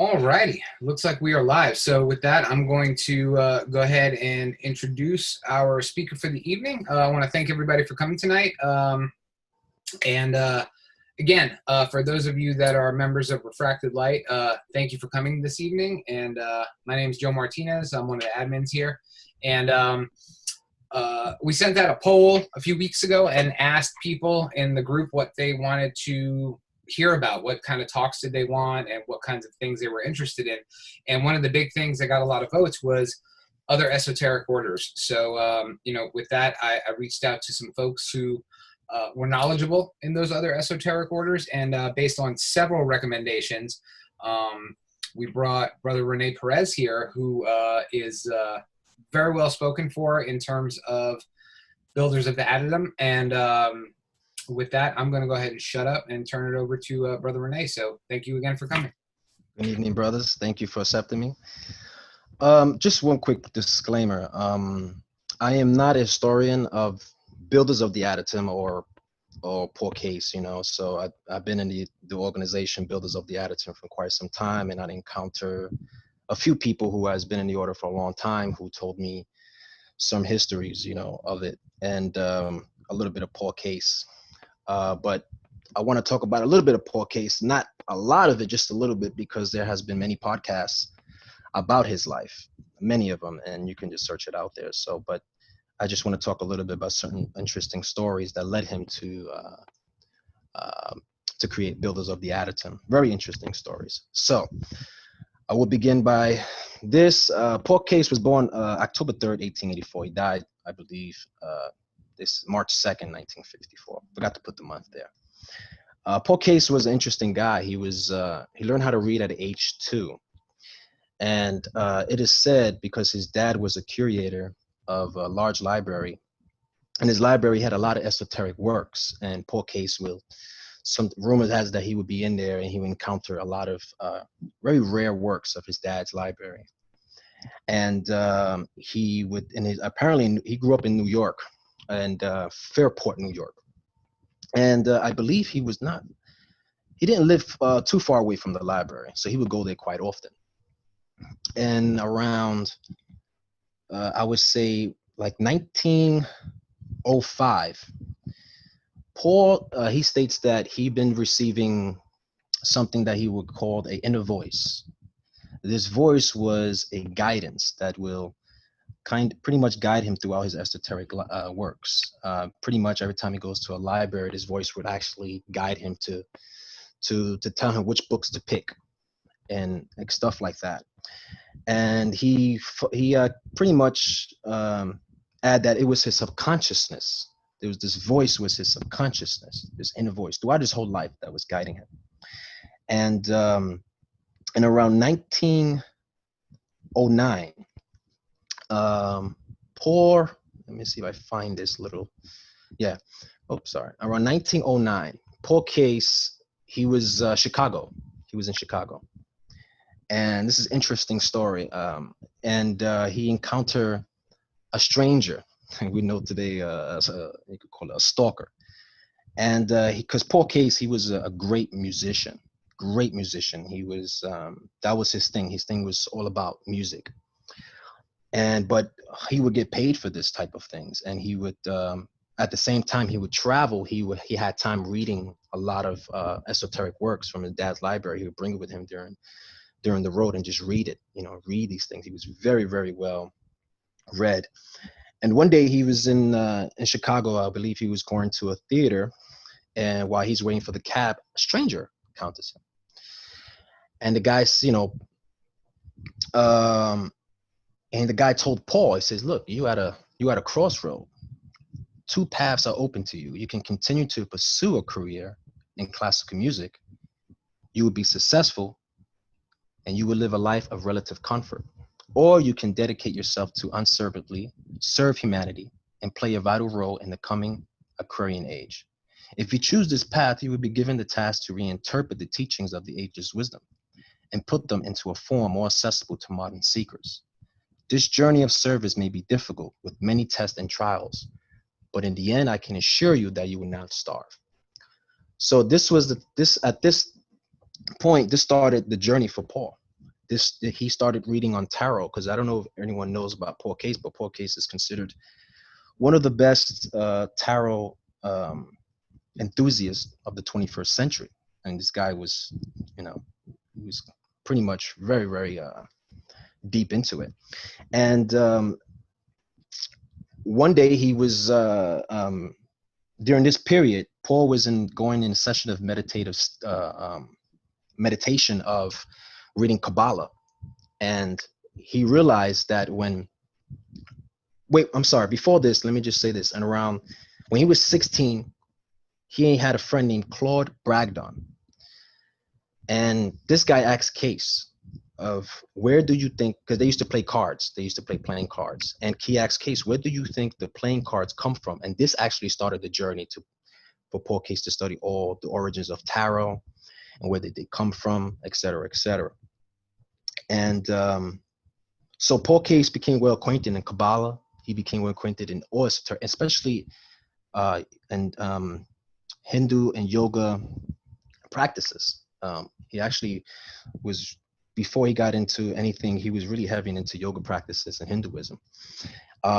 All righty, looks like we are live. So with that, I'm going to go ahead and introduce our speaker for the evening. I want to thank everybody for coming tonight. Again, for those of you that are members of Refracted Light, thank you for coming this evening. And my name is Joe Martinez. I'm one of the admins here. And we sent out a poll a few weeks ago and asked people in the group what they wanted to hear about, what kind of talks did they want, and what kinds of things they were interested in. And one of the big things that got a lot of votes was other esoteric orders. So, with that, I reached out to some folks who were knowledgeable in those other esoteric orders, and based on several recommendations, we brought Brother Rene Perez here, who is very well spoken for in terms of builders of the Adytum. And with that, I'm going to go ahead and shut up and turn it over to Brother Rene. So thank you again for coming. Good evening, brothers. Thank you for accepting me. Just one quick disclaimer. I am not a historian of builders of the Adytum or poor case, so I've been in the organization Builders of the Adytum for quite some time, and I encounter a few people who has been in the order for a long time who told me some histories, of it, and a little bit of poor case. But I want to talk about a little bit of poor case, not a lot of it, just a little bit, because there has been many podcasts about his life, many of them, and you can just search it out there. So, but I just want to talk a little bit about certain interesting stories that led him to create Builders of the Adytum. Very interesting stories. So I will begin by this. Paul Case was born October 3rd, 1884. He died, I believe, this March 2nd, 1954. Forgot to put the month there. Paul Case was an interesting guy. He learned how to read at age 2. And it is said because his dad was a curator of a large library, and his library had a lot of esoteric works, and Paul Case some rumors has that he would be in there and he would encounter a lot of very rare works of his dad's library. And apparently he grew up in New York, and Fairport, New York. And I believe he didn't live too far away from the library, so he would go there quite often. And around, I would say, like 1905, Paul, he states that he'd been receiving something that he would call an inner voice. This voice was a guidance that will pretty much guide him throughout his esoteric works. Pretty much every time he goes to a library, this voice would actually guide him to tell him which books to pick and like stuff like that. And he pretty much add that it was his subconsciousness. There was this voice was his subconsciousness, this inner voice throughout his whole life that was guiding him. And in around 1909, Paul, let me see if I find this little, around 1909, Paul Case, he was Chicago. He was in Chicago. And this is an interesting story. He encountered a stranger. We know today, you could call it a stalker. And because Paul Case, he was a great musician. He was, that was his thing. His thing was all about music. But he would get paid for this type of things. And he would, at the same time he would travel, he had time reading a lot of esoteric works from his dad's library. He would bring it with him during the road and just read it, read these things. He was very, very well read. And one day he was in Chicago. I believe he was going to a theater, and while he's waiting for the cab, a stranger encounters him. And the guy's, and the guy told Paul, he says, "Look, you at a crossroad. Two paths are open to you. You can continue to pursue a career in classical music. You will be successful, and you will live a life of relative comfort. Or you can dedicate yourself to unswervedly serve humanity and play a vital role in the coming Aquarian age. If you choose this path, you will be given the task to reinterpret the teachings of the age's wisdom and put them into a form more accessible to modern seekers. This journey of service may be difficult with many tests and trials, but in the end, I can assure you that you will not starve." So this was at this point, this started the journey for Paul. he started reading on tarot, because I don't know if anyone knows about Paul Case, but Paul Case is considered one of the best tarot enthusiasts of the 21st century. And this guy was, he was pretty much very, very deep into it. And one day he was during this period, Paul was going in a session of meditation of reading Kabbalah, and he realized that before this, let me just say this. And around when he was 16, he had a friend named Claude Bragdon, and this guy asked Case of, where do you think, because they used to play cards, playing cards, and he asked Case, where do you think the playing cards come from? And this actually started the journey for Paul Case to study all the origins of tarot and where did they come from, et cetera, et cetera. And so Paul Case became well acquainted in Kabbalah. He became well acquainted in all esoteric, especially in Hindu and yoga practices. He actually was, before he got into anything, he was really heavy into yoga practices and Hinduism.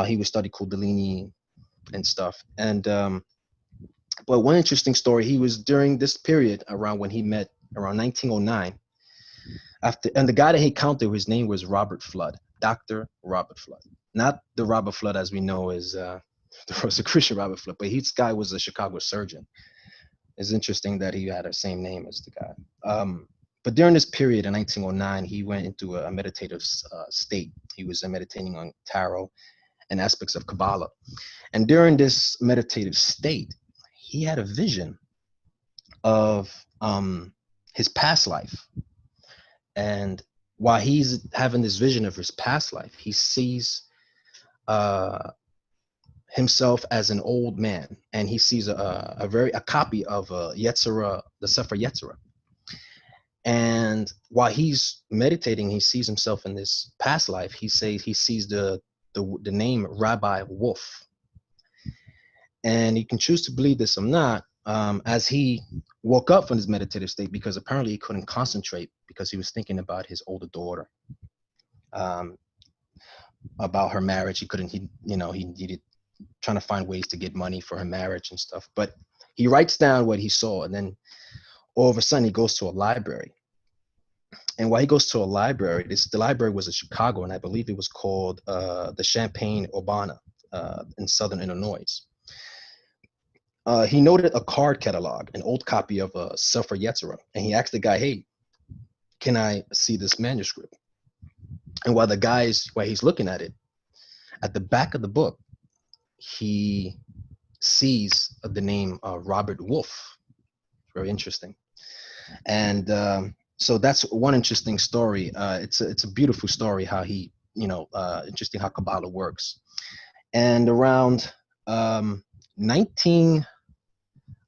He would study Kundalini and stuff. And but one interesting story, he was during this period around when he met around 1909. And the guy that he encountered, his name was Robert Flood, Dr. Robert Flood. Not the Robert Flood as we know as the Rosicrucian Robert Flood, but this guy was a Chicago surgeon. It's interesting that he had the same name as the guy. But during this period in 1909, he went into a meditative state. He was meditating on tarot and aspects of Kabbalah. And during this meditative state, he had a vision of his past life. And while he's having this vision of his past life, he sees himself as an old man, and he sees a copy of Yetzirah, the Sefer Yetzirah. And while he's meditating, he sees himself in this past life. He sees the name Rabbi Wolf, and you can choose to believe this or not. As he woke up from his meditative state, because apparently he couldn't concentrate because he was thinking about his older daughter, about her marriage. He needed trying to find ways to get money for her marriage and stuff. But he writes down what he saw, and then all of a sudden he goes to a library. And while he goes to a library, the library was in Chicago, and I believe it was called the Champaign-Urbana in Southern Illinois. He noted a card catalog, an old copy of Sefer Yetzirah, and he asked the guy, "Hey, can I see this manuscript?" And while he's looking at it, at the back of the book, he sees the name Robert Wolf. Very interesting. And so that's one interesting story. It's a beautiful story how he, interesting how Kabbalah works. And around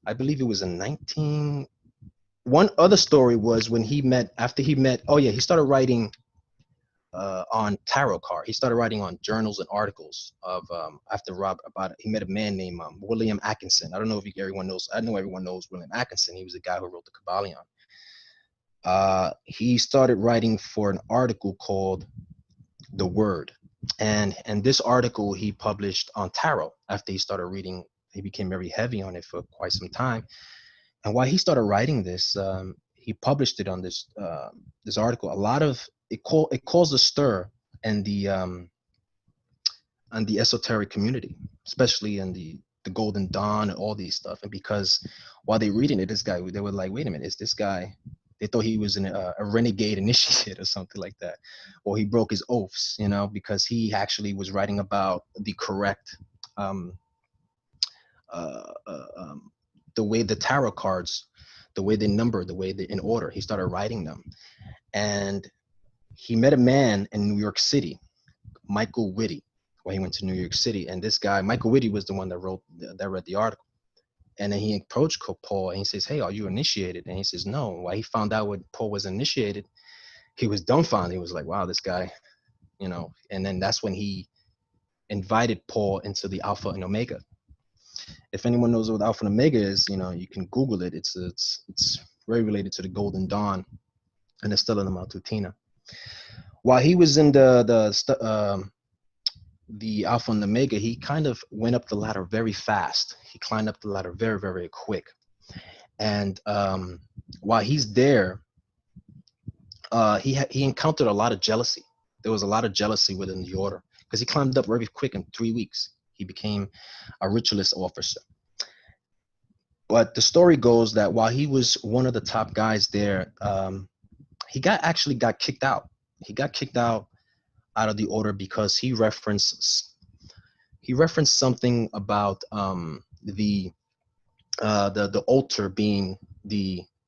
I believe it was in one other story was when he started writing on tarot card. He started writing on journals and articles of he met a man named William Atkinson. I don't know if everyone knows. I know everyone knows William Atkinson. He was the guy who wrote the Kabbalion. He started writing for an article called The Word, and this article he published on tarot. After he started reading, he became very heavy on it for quite some time. And while he started writing this, he published it on this article. A lot of it caused a stir in the esoteric community, especially in the Golden Dawn and all these stuff. And because while they reading it, they were like, wait a minute, is this guy? They thought he was a renegade initiate or something like that, or he broke his oaths, because he actually was writing about the correct the way the tarot cards, the way they number, the way they're in order. He started writing them. And he met a man in New York City, Michael Whitty, when he went to New York City. And this guy, Michael Whitty, was the one that read the article. And then he approached Paul and he says, "Hey, are you initiated?" And he says, "No." While he found out what Paul was initiated, he was dumbfounded. He was like, wow, this guy, and then that's when he invited Paul into the Alpha and Omega. If anyone knows what Alpha and Omega is, you can Google it. It's very related to the Golden Dawn and the Stella Matutina. While he was in the Alpha and Omega, he kind of went up the ladder very fast. He climbed up the ladder very, very quick. And while he's there, he encountered a lot of jealousy. There was a lot of jealousy within the order because he climbed up very quick in 3 weeks. He became a ritualist officer. But the story goes that while he was one of the top guys there, he actually got kicked out. He got kicked out of the order because he referenced something about the altar being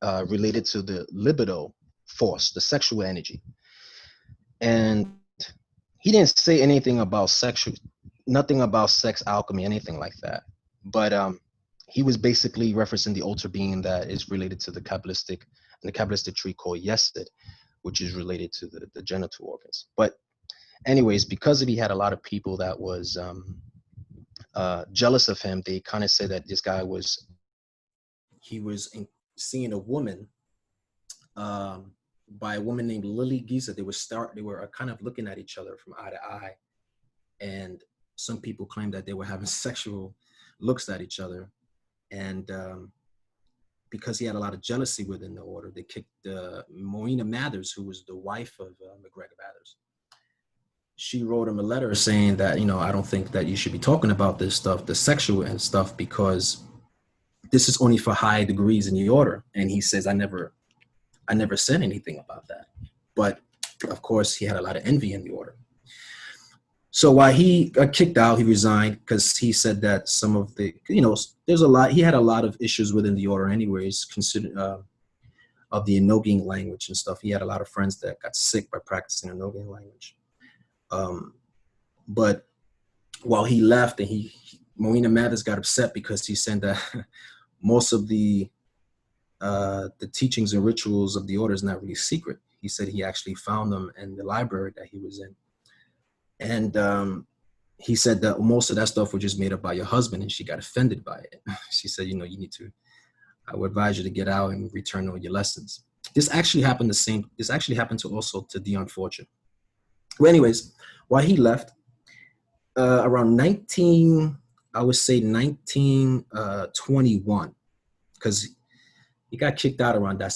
related to the libido force, the sexual energy. And he didn't say anything about nothing about sex alchemy, anything like that. But he was basically referencing the altar being that is related to the Kabbalistic tree called Yesod, which is related to the genital organs. But anyways, because he had a lot of people that was jealous of him, they kind of said that this guy was seeing a woman by a woman named Lily Giza. They were kind of looking at each other from eye to eye, and some people claimed that they were having sexual looks at each other. And because he had a lot of jealousy within the order, they kicked Marina Mathers, who was the wife of McGregor Mathers. She wrote him a letter saying that, I don't think that you should be talking about this stuff, the sexual and stuff, because this is only for high degrees in the order. And he says, I never said anything about that. But of course, he had a lot of envy in the order. So while he got kicked out, he resigned because he said that some of the, he had a lot of issues within the order anyways, considered of the Enochian language and stuff. He had a lot of friends that got sick by practicing Enochian language. But while he left, and Marina Mathers got upset because he said that most of the teachings and rituals of the order is not really secret. He said he actually found them in the library that he was in. And he said that most of that stuff was just made up by your husband, and she got offended by it. She said, you need to, I would advise you to get out and return all your lessons. This actually happened to Dion Fortune. Well, anyways, while he left, around 1921, because he got kicked out around that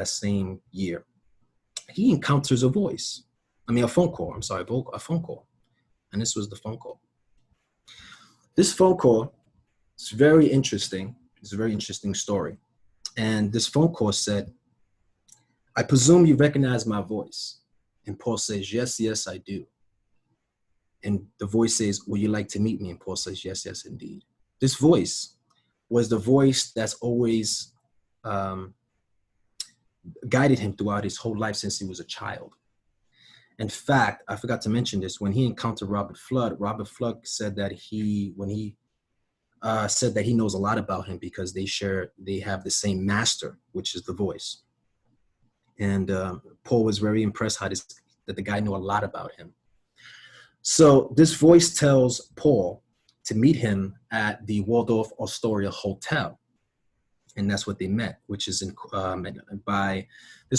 same year, he encounters a phone call. A phone call. And this was the phone call. This phone call is very interesting. It's a very interesting story. And this phone call said, I presume you recognize my voice. And Paul says, yes, I do. And the voice says, would you like to meet me? And Paul says, yes, indeed. This voice was the voice that's always guided him throughout his whole life since he was a child. In fact, I forgot to mention this, when he encountered Robert Flood said that he knows a lot about him because they have the same master, which is the voice. And Paul was very impressed that the guy knew a lot about him. So this voice tells Paul to meet him at the Waldorf Astoria Hotel. And that's what they met, which is this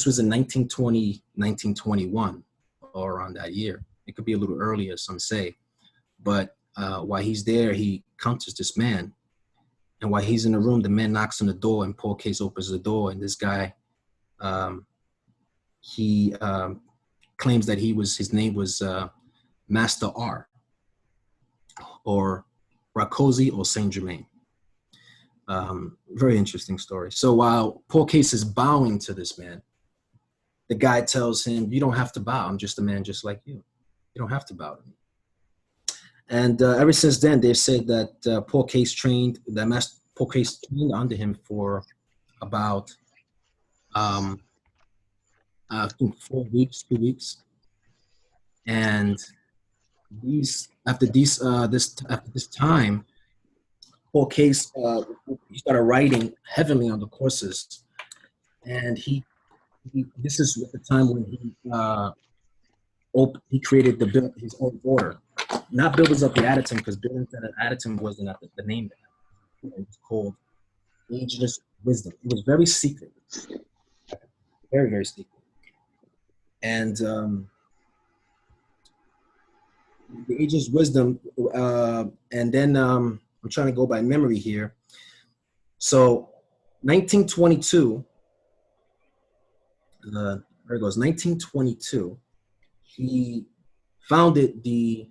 was in 1920, 1921, or around that year. It could be a little earlier, some say. But while he's there, he encounters this man. And while he's in the room, the man knocks on the door, and Paul Case opens the door. And this guy, he claims that his name was Master R, or Rakosi or Saint Germain. Very interesting story. So while Paul Case is bowing to this man, the guy tells him, you don't have to bow. I'm just a man just like you. You don't have to bow to me. And ever since then, they've said that Paul Case trained under him for about, I think 2 weeks. And after this time, Paul Case he started writing heavily on the courses, and this is at the time when he created his own order, not Builders of the Adytum, because Builders of the Adytum wasn't the name. It was called Ageless Wisdom. It was very secret, very, very secret. And the Ageless Wisdom, and then I'm trying to go by memory here. So 1922, there it goes, 1922, he founded the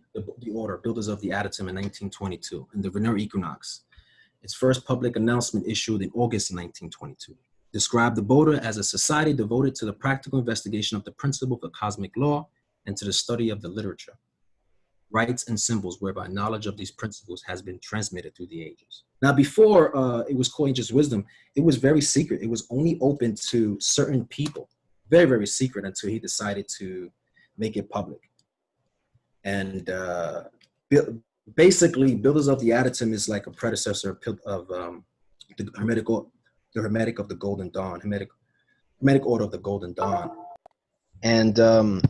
order, Builders of the Adytum, in 1922, in the Lunar Equinox. Its first public announcement issued in August 1922 described the Boda as a society devoted to the practical investigation of the principle of cosmic law and to the study of the literature, rites, and symbols whereby knowledge of these principles has been transmitted through the ages. Now, before it was called Ageless Wisdom, it was very secret. It was only open to certain people, very, very secret, until he decided to make it public. And basically, Builders of the Adytum is like a predecessor of the Hermetic of the Golden Dawn, Hermetic Order of the Golden Dawn. And there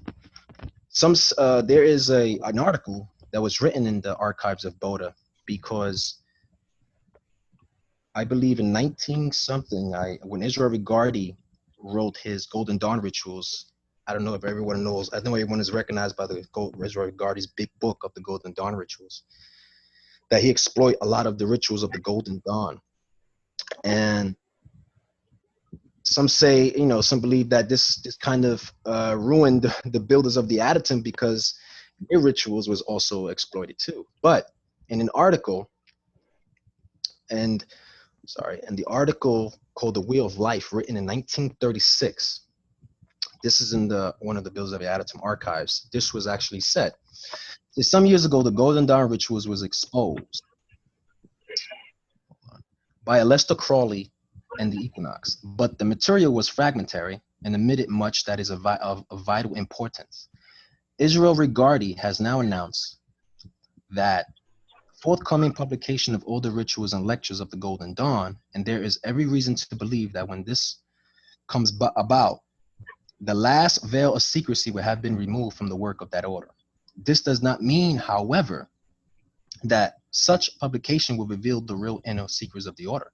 is an article that was written in the archives of Boda, because I believe in 19 something, when Israel Regardie wrote his Golden Dawn rituals. I don't know if everyone knows. I know everyone is recognized by the Israel Regardie's big book of the Golden Dawn rituals, that he exploit a lot of the rituals of the Golden Dawn. And some say, some believe that this kind of ruined the Builders of the Adytum, because their rituals was also exploited too. But in an article, and the article called The Wheel of Life, written in 1936, this is in one of the Builders of the Adytum archives. This was actually said. Some years ago, the Golden Dawn rituals was exposed by Aleister Crowley and the Equinox, but the material was fragmentary and omitted much that is of vital importance. Israel Regardie has now announced that forthcoming publication of all the rituals and lectures of the Golden Dawn, and there is every reason to believe that when this comes about, the last veil of secrecy will have been removed from the work of that order. This does not mean, however, that such publication will reveal the real inner secrets of the order,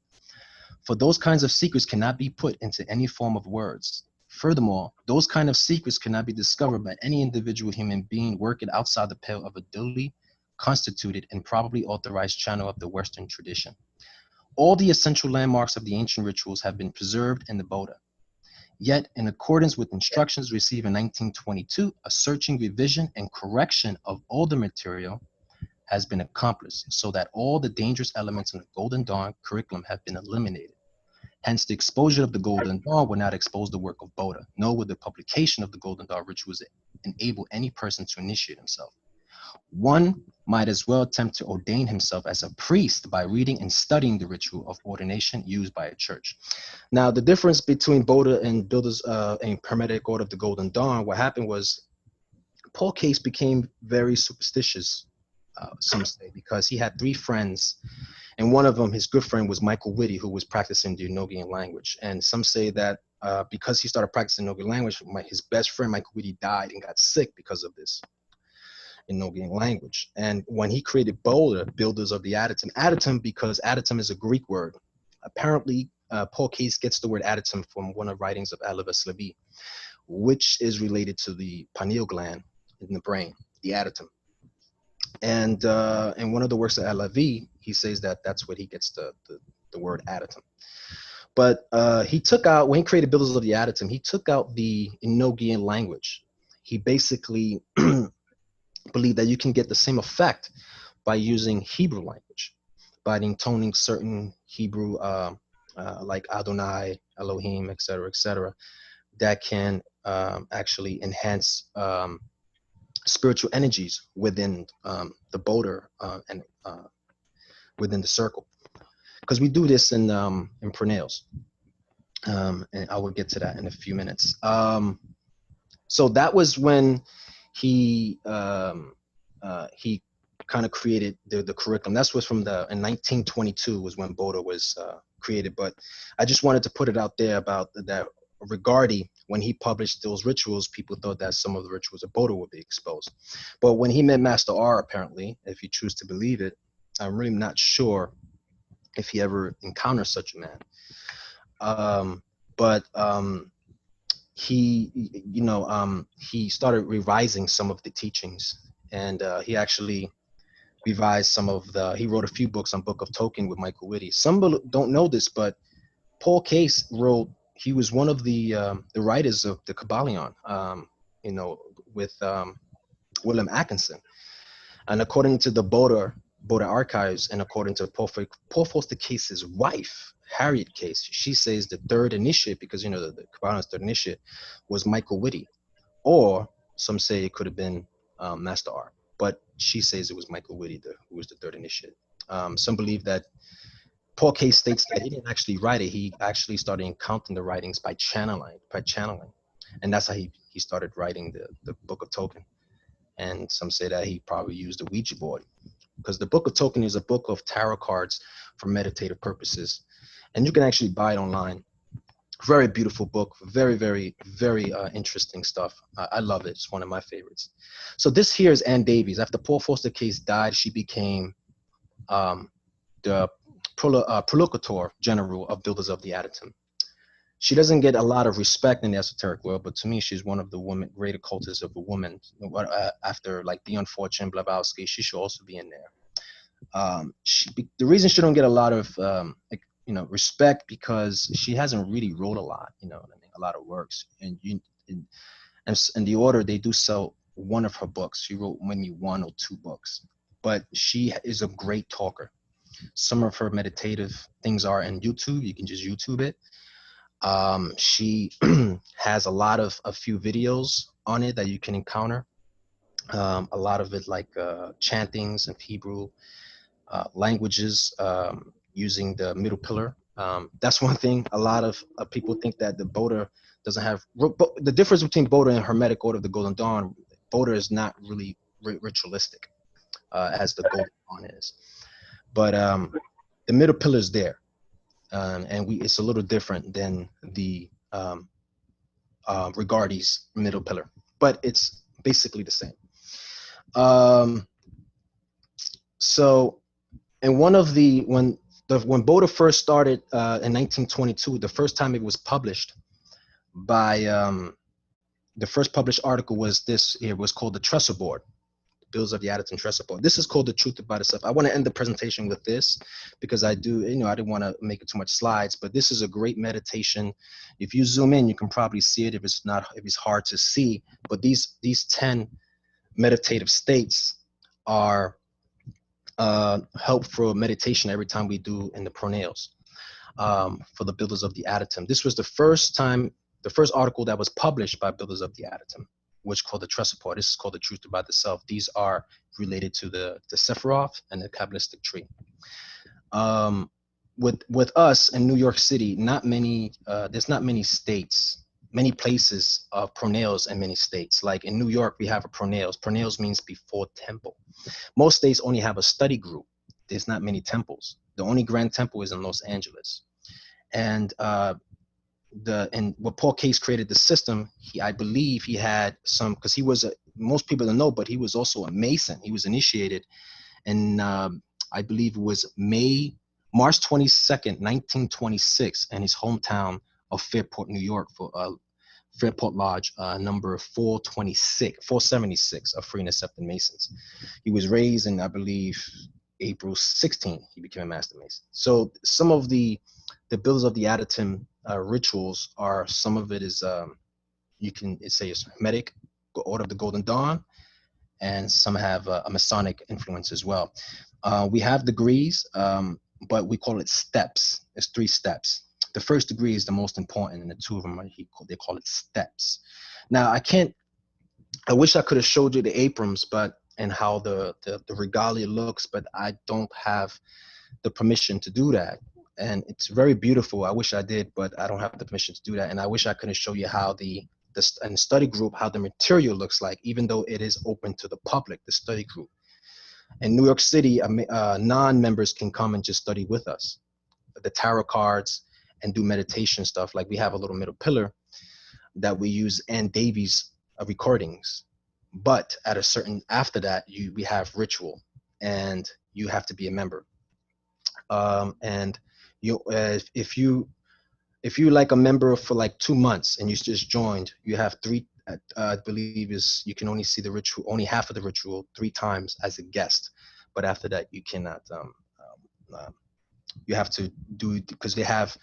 for those kinds of secrets cannot be put into any form of words. Furthermore, those kind of secrets cannot be discovered by any individual human being working outside the pale of a duly constituted and probably authorized channel of the Western tradition. All the essential landmarks of the ancient rituals have been preserved in the Boda. Yet, in accordance with instructions received in 1922, a searching revision and correction of all the material has been accomplished, so that all the dangerous elements in the Golden Dawn curriculum have been eliminated. Hence, the exposure of the Golden Dawn will not expose the work of Boda, nor will the publication of the Golden Dawn rituals enable any person to initiate himself. One might as well attempt to ordain himself as a priest by reading and studying the ritual of ordination used by a church. Now, the difference between Boda and Builders and Hermetic Order of the Golden Dawn, what happened was Paul Case became very superstitious, some say, because he had 3 friends, and one of them, his good friend, was Michael Whitty, who was practicing the Enochian language. And some say that because he started practicing Enochian language, his best friend, Michael Whitty, died and got sick because of this Enochian language. And when he created Boda, Builders of the Adytum, because Adytum is a Greek word. Apparently, Paul Case gets the word Adytum from one of the writings of Alibus Levi, which is related to the pineal gland in the brain, the Adytum. And in one of the works of Levi, he says that that's where he gets the word Adytum. But he took out, when he created Builders of the Adytum, he took out the Enochian language. He basically believed that you can get the same effect by using Hebrew language, by intoning certain Hebrew, like Adonai, Elohim, etc., that can actually enhance spiritual energies within the Boda and within the circle. Because we do this in Prenales, and I will get to that in a few minutes. So that was when he kind of created the curriculum. That's was from in 1922 was when Boda was created. But I just wanted to put it out there about that. Regardie, when he published those rituals, people thought that some of the rituals of Boda would be exposed. But when he met Master R, apparently, if you choose to believe it, I'm really not sure if he ever encountered such a man. he, he started revising some of the teachings, and he actually revised some of the. He wrote a few books on Book of Token with Michael Whitty. Some don't know this, but Paul Case wrote. He was one of the writers of the Kabbalion. With William Atkinson. And according to the Boda archives, and according to Paul Foster Case's wife, Harriet Case, she says the third initiate, because the Kabbalah's third initiate was Michael Whitty, or some say it could have been Master R, but she says it was Michael Whitty who was the third initiate. Some believe that Paul Case states that he didn't actually write it; he actually started encountering the writings by channeling, and that's how he started writing the Book of Token. And some say that he probably used a Ouija board, because the Book of Token is a book of tarot cards for meditative purposes, and you can actually buy it online. Very beautiful book, very, very, very interesting stuff. I love it. It's one of my favorites. So this here is Ann Davies. After Paul Foster Case died, she became the prolocutor general of Builders of the Adytum. She doesn't get a lot of respect in the esoteric world, but to me, she's one of the great occultists of a woman. After like the unfortunate Blavatsky, she should also be in there. The reason she don't get a lot of respect, because she hasn't really wrote a lot, a lot of works. And in the order, they do sell one of her books. She wrote maybe one or two books, but she is a great talker. Some of her meditative things are in YouTube. You can just YouTube it. She has a few videos on it that you can encounter. A lot of it like chantings of Hebrew languages, using the middle pillar. That's one thing. A lot of people think that the Boda doesn't have the difference between Boda and Hermetic Order of the Golden Dawn. Boda is not really ritualistic as the Golden Dawn is, but the middle pillar is there. And it's a little different than the Regardi's middle pillar, but it's basically the same. So, and when Boda first started in 1922, the first time it was published by the first published article was this. It was called the Trestle Board. Bills of the Adytum Trestle Board. This is called The Truth About Itself. I want to end the presentation with this, because I didn't want to make it too much slides, but this is a great meditation. If you zoom in, you can probably see it if it's hard to see, but these 10 meditative states are helpful meditation every time we do in the pronaos for the Builders of the Adytum. This was the first article that was published by Builders of the Adytum, which called the Trestle Board. This is called The Truth About the Self. These are related to the Sephiroth and the Kabbalistic tree. With us in New York City, there's not many states, many places of pronaos in many states. Like in New York, we have a pronaos. Pronaos means before temple. Most states only have a study group. There's not many temples. The only grand temple is in Los Angeles. And what Paul Case created the system, I believe he had some, because he was most people don't know, but he was also a Mason. He was initiated, and I believe it was March 22nd, 1926, in his hometown of Fairport, New York, for Fairport Lodge, number 476 of Free and Accepted Masons. He was raised in, I believe, April 16th, he became a Master Mason. So some of the Builders of the Adytum rituals are, some of it is, you can say it's Hermetic Order of the Golden Dawn, and some have a Masonic influence as well. We have degrees, but we call it steps. There's 3 steps. The first degree is the most important, and the 2 of them they call it steps. Now I wish I could have showed you the aprons, and how the regalia looks, but I don't have the permission to do that. And it's very beautiful. I wish I did, but I don't have the permission to do that. And I wish I could show you how the study group, how the material looks like, even though it is open to the public, the study group. In New York City, non-members can come and just study with us, the tarot cards, and do meditation stuff. Like we have a little middle pillar that we use, and Davies recordings. But after that, we have ritual, and you have to be a member. And if you if you're like a member for like 2 months and you just joined, you have three. I believe is you can only see the ritual, only half of the ritual 3 times as a guest, but after that you cannot. You have to do because they have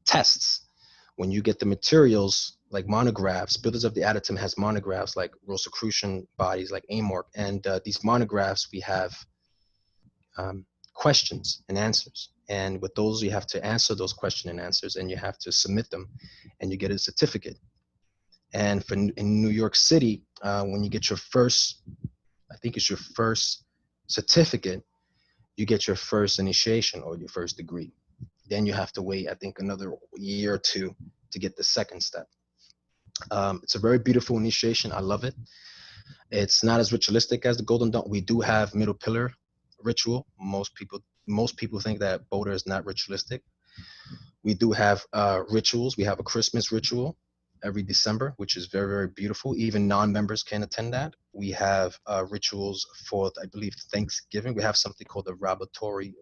tests when you get the materials like monographs. Builders of the Adytum has monographs like Rosicrucian bodies like Amorc, and these monographs we have questions and answers, and with those you have to answer those question and answers, and you have to submit them, and you get a certificate. And for in New York City, when you get your first, I think it's your first certificate, you get your first initiation or your first degree. Then you have to wait, I think, another year or two to get the second step. It's a very beautiful initiation. I love it. It's not as ritualistic as the Golden Dawn. We do have middle pillar ritual. Most people think that B.O.T.A is not ritualistic. We do have rituals. We have a Christmas ritual every December, which is very, very beautiful. Even non-members can attend that. We have rituals for, I believe, Thanksgiving. We have something called the Rabatory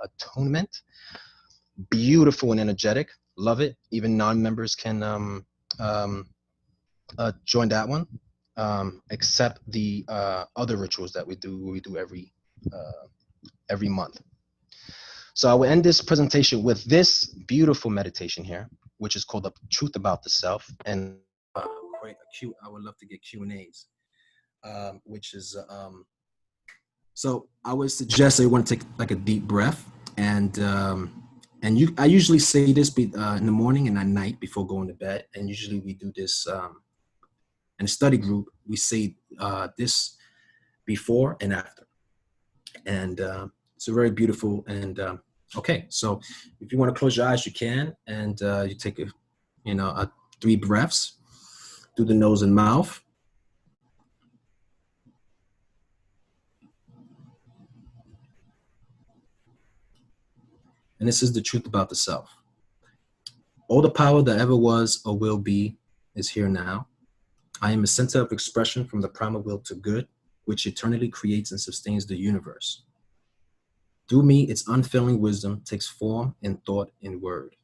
Atonement. Beautiful and energetic. Love it. Even non-members can join that one, except the other rituals that we do every month. So I will end this presentation with this beautiful meditation here, which is called The Truth About the Self. And I would love to get Q&As, which is, so I would suggest that you want to take like a deep breath. And I usually say this in the morning and at night before going to bed. And usually we do this in a study group. We say this before and after. And it's a very beautiful and okay. So if you want to close your eyes, you can, and you take a 3 breaths through the nose and mouth. And this is the truth about the self. All the power that ever was or will be is here now. I am a center of expression from the primal will to good, which eternally creates and sustains the universe. Through me, its unfailing wisdom takes form in thought and word.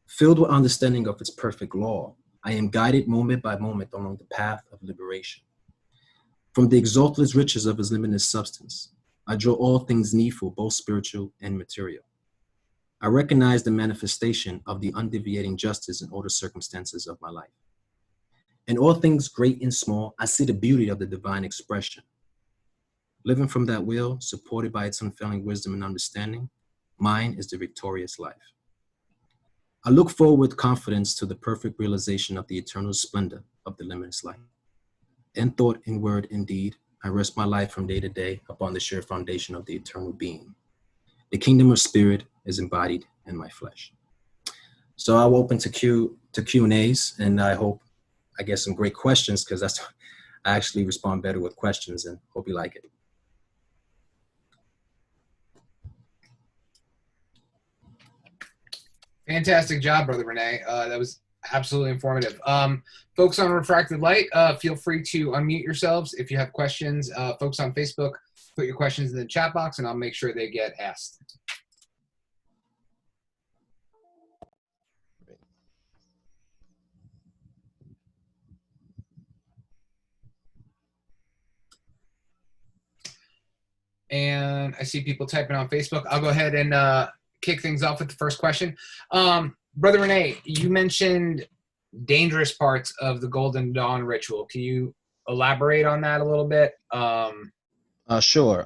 Filled with understanding of its perfect law, I am guided moment by moment along the path of liberation. From the exalted riches of his limitless substance, I draw all things needful, both spiritual and material. I recognize the manifestation of the undeviating justice in all the circumstances of my life. In all things great and small, I see the beauty of the divine expression. Living from that will, supported by its unfailing wisdom and understanding, mine is the victorious life. I look forward with confidence to the perfect realization of the eternal splendor of the limitless life. In thought, in word, in deed, I rest my life from day to day upon the sure foundation of the eternal being. The kingdom of spirit is embodied in my flesh. So I will open to Q&As, and I get some great questions, because I actually respond better with questions, and hope you like it. Fantastic job, Brother Rene. That was absolutely informative. Folks on Refracted Light, feel free to unmute yourselves if you have questions. Folks on Facebook, put your questions in the chat box, and I'll make sure they get asked. And I see people typing on Facebook. I'll go ahead and kick things off with the first question. Brother Rene, you mentioned dangerous parts of the Golden Dawn ritual. Can you elaborate on that a little bit? Sure.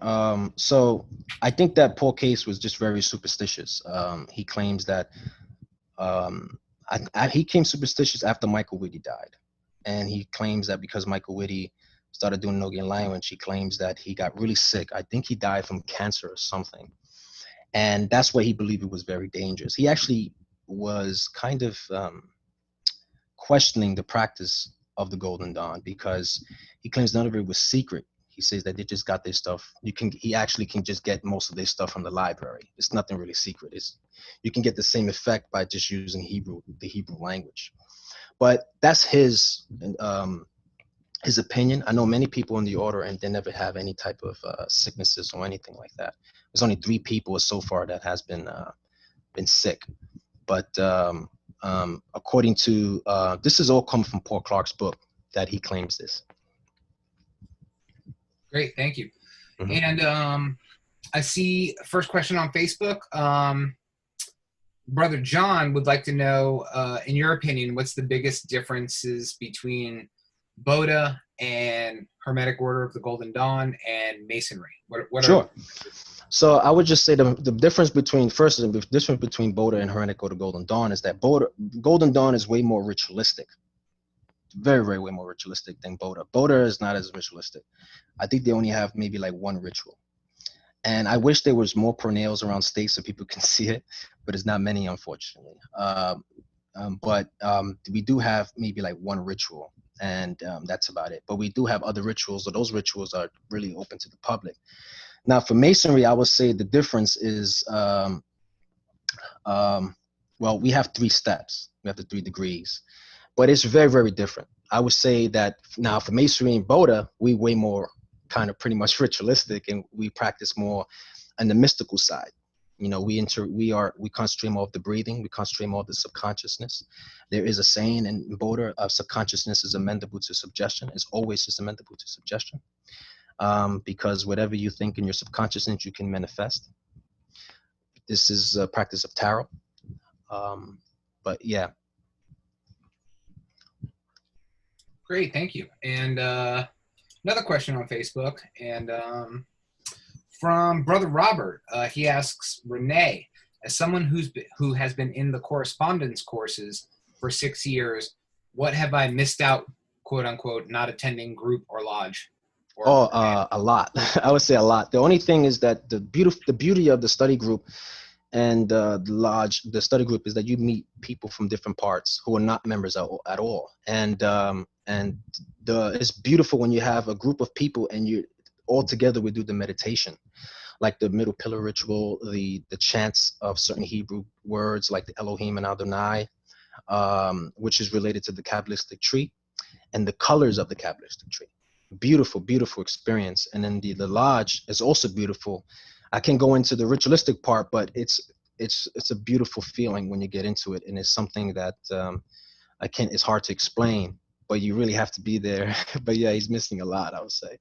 So I think that Paul Case was just very superstitious. He claims that he came superstitious after Michael Whitty died. And he claims that because Michael Whitty started doing Nogian language, he claims that he got really sick. I think he died from cancer or something. And that's why he believed it was very dangerous. He actually was kind of questioning the practice of the Golden Dawn, because he claims none of it was secret. He says that they just got their stuff. He actually can just get most of their stuff from the library. It's nothing really secret. You can get the same effect by just using the Hebrew language. But that's his opinion. I know many people in the order, and they never have any type of sicknesses or anything like that. There's only 3 people so far that has been sick. But according to this is all come from Paul Clark's book that he claims this. Great, thank you. Mhm. And I see first question on Facebook. Brother John would like to know, in your opinion, what's the biggest differences between Boda and Hermetic Order of the Golden Dawn and Masonry? What Sure. are the differences? So I would just say the difference between Boda and Hermetic Order Golden Dawn is that Golden Dawn is way more ritualistic. Very, very way more ritualistic than Boda. Boda is not as ritualistic. I think they only have maybe like one ritual. And I wish there was more pronails around stakes so people can see it, but it's not many, unfortunately. But we do have maybe like one ritual, and that's about it. But we do have other rituals, so those rituals are really open to the public. Now, for Masonry, I would say the difference is, well, we have 3 steps. We have the 3 degrees, but it's very, very different. I would say that now for Masonry and Boda, we way more kind of pretty much ritualistic, and we practice more on the mystical side. You know, we concentrate more of the breathing, we concentrate more of the subconsciousness. There is a saying in Boda of subconsciousness is amenable to suggestion. It's always just amenable to suggestion, because whatever you think in your subconsciousness, you can manifest. This is a practice of tarot. But yeah. Great, thank you. And another question on Facebook, and from Brother Robert, he asks, Rene, as someone who has been in the correspondence courses for 6 years, what have I missed out, quote unquote, not attending group or lodge? Or A lot. I would say a lot. The only thing is that the beauty of the study group and the study group is that you meet people from different parts who are not members at all. And it's beautiful when you have a group of people and you all together we do the meditation, like the middle pillar ritual, the chants of certain Hebrew words like the Elohim and Adonai, which is related to the Kabbalistic tree, and the colors of the Kabbalistic tree. Beautiful, beautiful experience. And then the lodge is also beautiful. I can go into the ritualistic part, but it's a beautiful feeling when you get into it, and it's something that it's hard to explain, but you really have to be there. But yeah, he's missing a lot, I would say.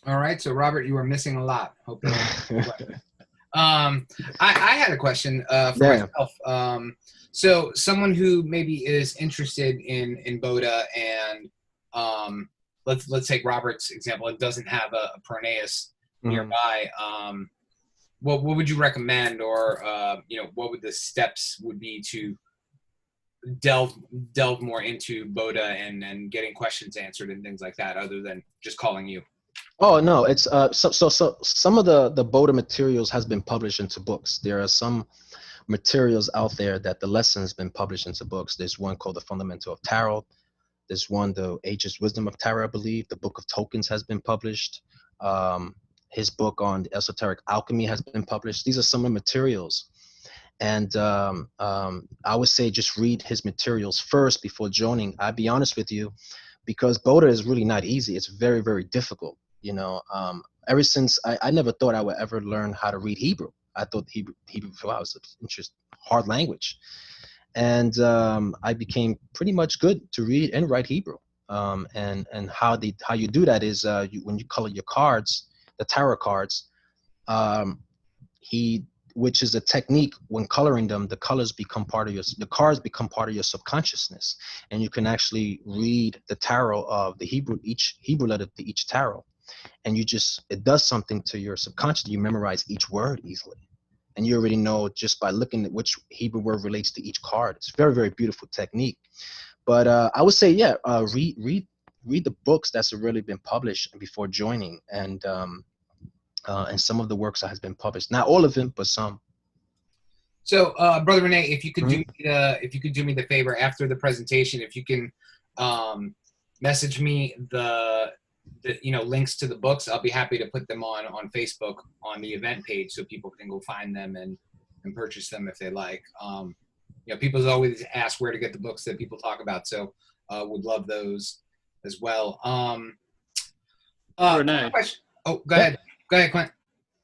All right, so Robert, you are missing a lot. Hope that I had a question for myself. So someone who maybe is interested in Boda, and let's take Robert's example. It doesn't have a Pronaeus nearby. What would you recommend, or what would the steps would be to delve more into Boda and getting questions answered and things like that, other than just calling you? Oh no, it's so some of the Boda materials has been published into books. There are some materials out there that the lessons been published into books. There's one called The Fundamental of Tarot. There's one, The Ageless Wisdom of Tarot, I believe. The Book of Tokens has been published. His book on the Esoteric Alchemy has been published. These are some of the materials. And I would say just read his materials first before joining. I'll be honest with you, because Boda is really not easy. It's very, very difficult. You know, ever since I never thought I would ever learn how to read Hebrew. I thought Hebrew was an interesting, hard language. And I became pretty much good to read and write Hebrew. And how you do that is when you color your cards, the tarot cards, which is a technique. When coloring them, the cards become part of your subconsciousness, and you can actually read the tarot of the each Hebrew letter to each tarot, and it does something to your subconscious. You memorize each word easily, and you already know just by looking at which Hebrew word relates to each card. It's a very, very beautiful technique. But I would say, read the books that's already been published before joining, and some of the works that has been published. Not all of them, but some. So, Brother Rene, if you could do me the favor after the presentation, if you can message me the links to the books, I'll be happy to put them on Facebook on the event page, so people can go find them and purchase them if they like. People always ask where to get the books that people talk about, so would love those as well. Rene. Oh, go ahead, Clint.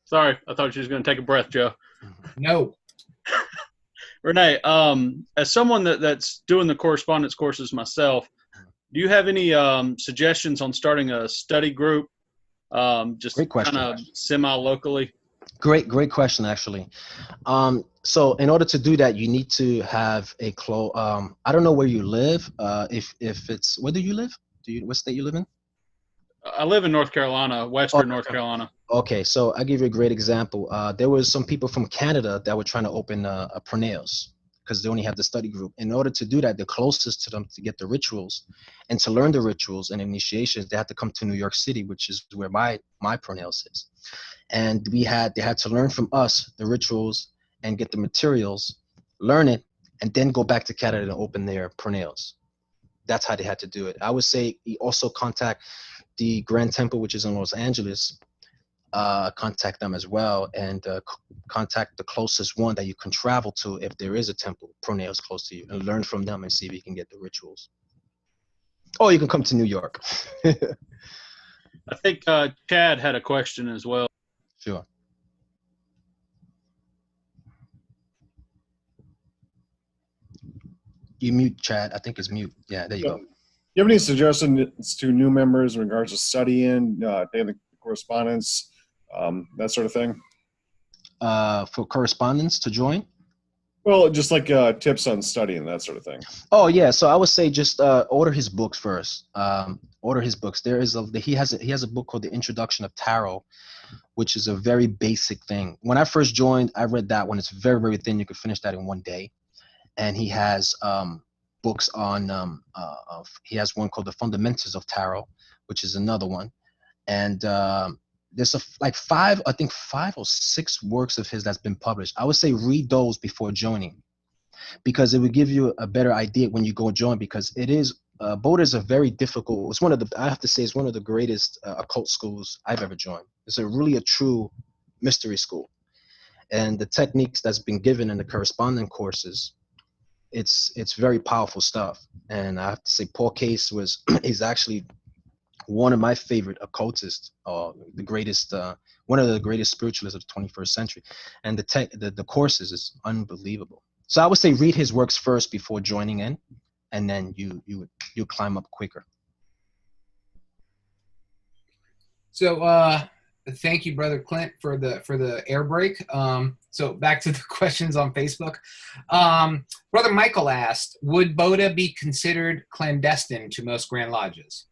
Sorry, I thought you was going to take a breath, Joe. No. Rene, as someone that's doing the correspondence courses myself, do you have any suggestions on starting a study group, just Great question. kind of semi-locally? Great question, actually. So in order to do that, you need to have a I don't know where you live. If it's, where do you live? What state you live in? I live in North Carolina, Western North Carolina. Okay, so I'll give you a great example. There was some people from Canada that were trying to open a Proneos because they only have the study group. In order to do that, the closest to them to get the rituals and to learn the rituals and initiations, they had to come to New York City, which is where my Proneos is. And they had to learn from us the rituals and get the materials, learn it, and then go back to Canada and open their Proneos. That's how they had to do it. I would say you also contact the Grand Temple, which is in Los Angeles. Contact them as well, and contact the closest one that you can travel to if there is a temple Proneos close to you, and learn from them and see if you can get the rituals. Or you can come to New York. I think Chad had a question as well. Sure. You mute, Chad. I think it's mute. Yeah, there you go. Do you have any suggestions to new members in regards to studying, daily correspondence, that sort of thing? For correspondence to join? Well, just like tips on studying, that sort of thing. Oh yeah, so I would say just order his books first. Order his books. He has a book called The Introduction of Tarot, which is a very basic thing. When I first joined, I read that one. It's very, very thin. You could finish that in one day. And he has books on he has one called The Fundamentals of Tarot, which is another one. And there's like five or six works of his that's been published. I would say read those before joining, because it would give you a better idea when you go join, because it is B.O.T.A is a very difficult, it's one of the, I have to say, it's one of the greatest occult schools I've ever joined. It's a true mystery school. And the techniques that's been given in the correspondence courses, it's very powerful stuff. And I have to say Paul Case is actually one of my favorite occultists, the greatest, one of the greatest spiritualists of the 21st century. And the courses is unbelievable. So I would say read his works first before joining in, and then you climb up quicker. So thank you, Brother Clint, for the air break. So back to the questions on Facebook. Brother Michael asked, would B.O.T.A be considered clandestine to most Grand Lodges?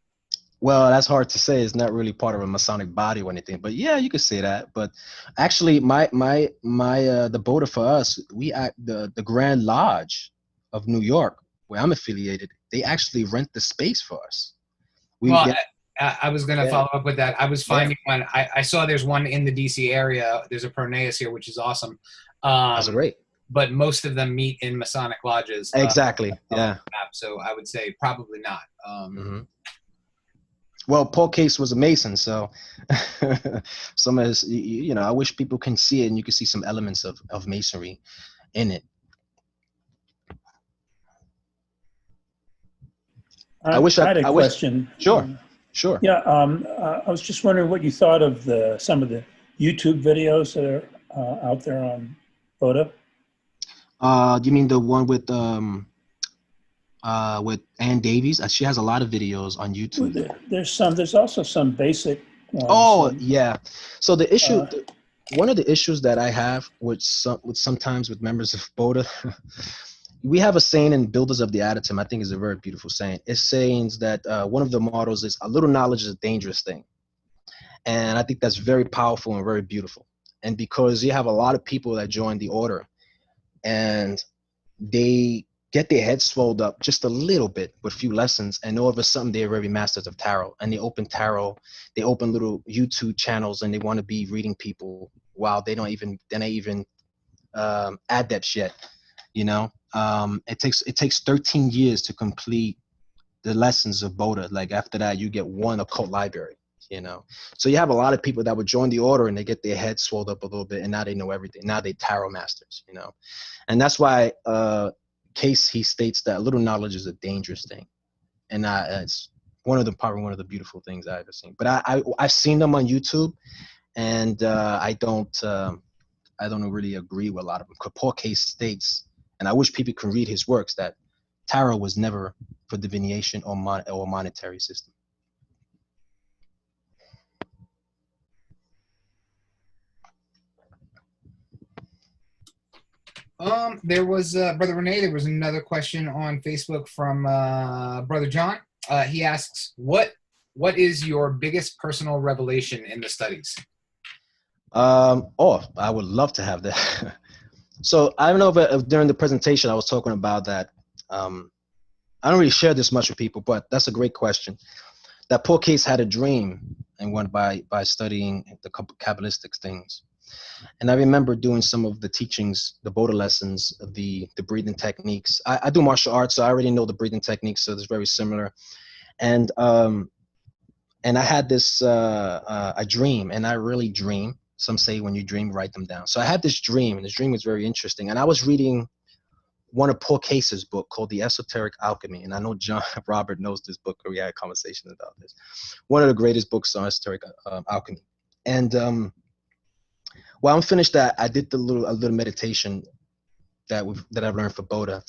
Well, that's hard to say. It's not really part of a Masonic body or anything, but yeah, you could say that. But actually, the B.O.T.A for us, the Grand Lodge of New York, where I'm affiliated, they actually rent the space for us. I was going to follow up with that. I was finding one. I saw there's one in the DC area. There's a Proneus here, which is awesome. That's great. But most of them meet in Masonic lodges. Exactly. Yeah. So I would say probably not. Well, Paul Case was a Mason, so some of his, I wish people can see it, and you can see some elements of Masonry in it. I had a question. Sure. Yeah, I was just wondering what you thought of some of the YouTube videos that are out there on B.O.T.A. Do you mean the one with Ann Davies? She has a lot of videos on YouTube. There's also some basic ones. Oh, yeah. So the issue, one of the issues that I have sometimes with members of B.O.T.A, we have a saying in Builders of the Adytum, I think is a very beautiful saying. It's saying that one of the mottos is, a little knowledge is a dangerous thing. And I think that's very powerful and very beautiful. And because you have a lot of people that join the order, and they get their heads swelled up just a little bit with few lessons, and all of a sudden they're very masters of tarot, and they open little YouTube channels, and they want to be reading people while they're not even adepts yet. It takes 13 years to complete the lessons of B.O.T.A. Like after that, you get one occult library. So you have a lot of people that would join the order, and they get their heads swelled up a little bit, and now they know everything. Now they tarot masters. And that's why Case, he states that a little knowledge is a dangerous thing, and it's probably one of the beautiful things I've ever seen. But I've seen them on YouTube, and I don't really agree with a lot of them. Paul Case states, And I wish people could read his works, that tarot was never for divination or monetary system. There was Brother Rene. There was another question on Facebook from Brother John. He asks, "What is your biggest personal revelation in the studies?" Oh, I would love to have that. So I don't know if during the presentation I was talking about that. I don't really share this much with people, but that's a great question. That poor case had a dream and went by studying the Kabbalistic things. And I remember doing some of the teachings, the Boda lessons, the breathing techniques. I do martial arts, so I already know the breathing techniques, so it's very similar. And I had this a dream, and I really dream. Some say when you dream, write them down. So I had this dream, and this dream was very interesting. And I was reading one of Paul Case's book called The Esoteric Alchemy. And I know John Robert knows this book, or we had a conversation about this. One of the greatest books on esoteric alchemy. And while I'm finished that, I did a little meditation that I've learned for Boda.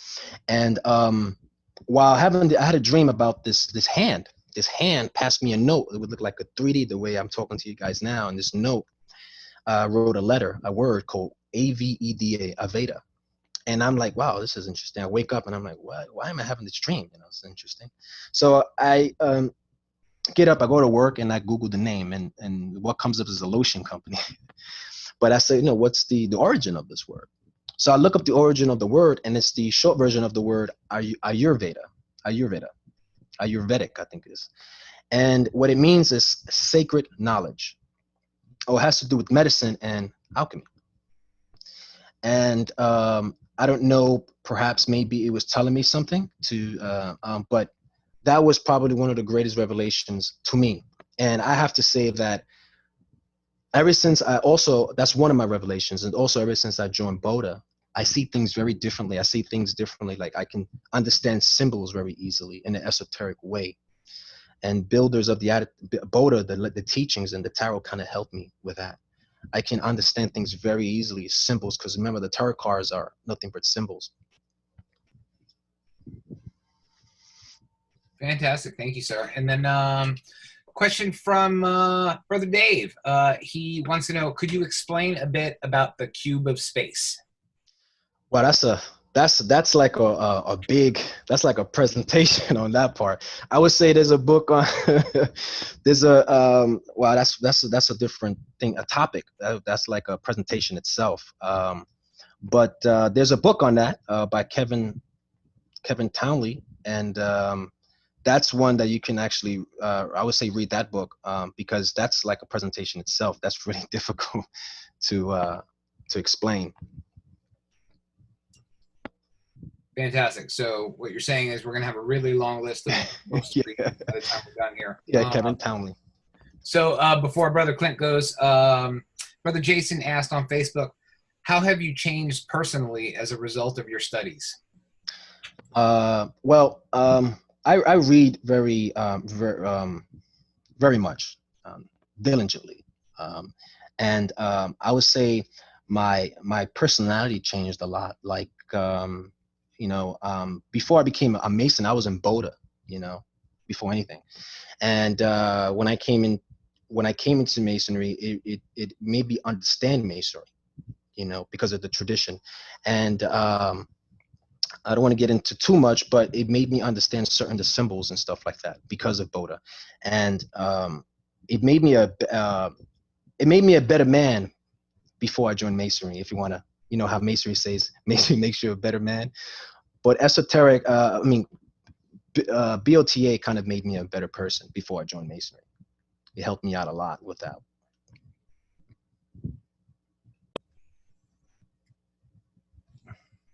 And while I had a dream about this hand. This hand passed me a note. It would look like a 3D the way I'm talking to you guys now. And this note wrote a word called AVEDA, Aveda. And I'm like, wow, this is interesting. I wake up and I'm like, why am I having this dream? You know, it's interesting. So I get up, I go to work, and I Google the name, and what comes up is a lotion company. But I say, what's the origin of this word? So I look up the origin of the word, and it's the short version of the word Ayurvedic, I think it is. And what it means is sacred knowledge. It has to do with medicine and alchemy. And I don't know, perhaps maybe it was telling me something but that was probably one of the greatest revelations to me. And I have to say that ever since that's one of my revelations. And also ever since I joined Boda, I see things very differently. I see things differently. Like I can understand symbols very easily in an esoteric way. And builders of the Boda, the teachings and the tarot kind of helped me with that. I can understand things very easily, symbols, because remember the tarot cards are nothing but symbols. Fantastic, thank you, sir. And then question from Brother Dave. He wants to know, could you explain a bit about the cube of space? Well, that's like that's like a presentation on that part. I would say there's a book on there's a that's a different thing, a topic that's like a presentation itself. But there's a book on that by Kevin Townley, and that's one that you can actually I would say read that book because that's like a presentation itself. That's really difficult to explain. Fantastic. So what you're saying is we're going to have a really long list of books to read by the time we're done here. Yeah, Kevin Townley. So before Brother Clint goes, Brother Jason asked on Facebook, how have you changed personally as a result of your studies? Well, I read very much, diligently. And I would say my personality changed a lot. Like, before I became a Mason, I was in Boda, before anything. And when I came into Masonry, it made me understand Masonry, because of the tradition. And I don't want to get into too much, but it made me understand certain the symbols and stuff like that because of Boda. And it made me a better man before I joined Masonry. If you want to, how Masonry says, Masonry makes you a better man. But esoteric, B.O.T.A kind of made me a better person before I joined Masonry. It helped me out a lot with that.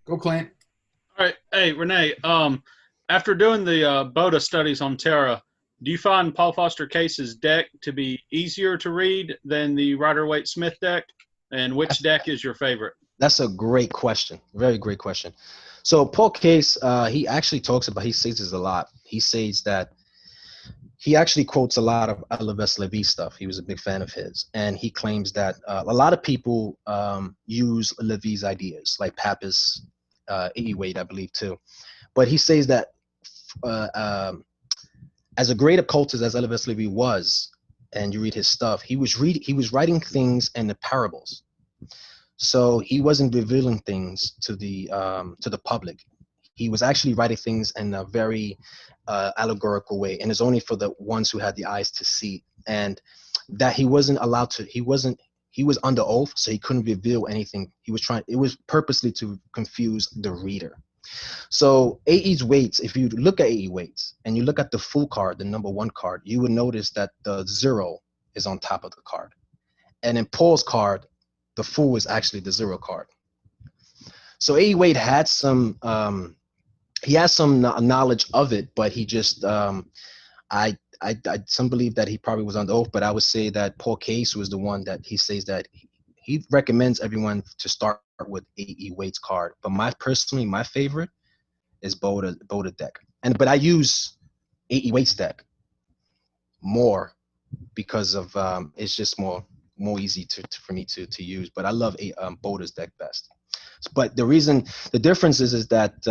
Go, Clint. All right. Hey, Rene, after doing the Boda studies on Terra, do you find Paul Foster Case's deck to be easier to read than the Rider-Waite-Smith deck? And which deck is your favorite? That's a great question. Very great question. So Paul Case, he actually talks about, he says this a lot. He says that he actually quotes a lot of Alaves Levi stuff. He was a big fan of his. And he claims that a lot of people use Levi's ideas, like Pappas, A.E. Waite, I believe too. But he says that as a great occultist as Elvis Levy was, and you read his stuff, he was writing things in the parables. So he wasn't revealing things to the public. He was actually writing things in a very allegorical way, and it's only for the ones who had the eyes to see. And that he wasn't allowed to. He was under oath, so he couldn't reveal anything. It was purposely to confuse the reader. So A.E.'s weights, if you look at A.E. weights and you look at the full card, the number 1 card, you would notice that the 0 is on top of the card. And in Paul's card, the fool is actually the 0 card. So A.E. Waite had some knowledge of it, but he just I some believe that he probably was under oath, but I would say that Paul Case was the one that he says that he recommends everyone to start with A.E. Waite's card. But my favorite is Boda deck. But I use A.E. Waite's deck more because of it's just more easy for me to use. But I love Boda's deck best. But the difference is that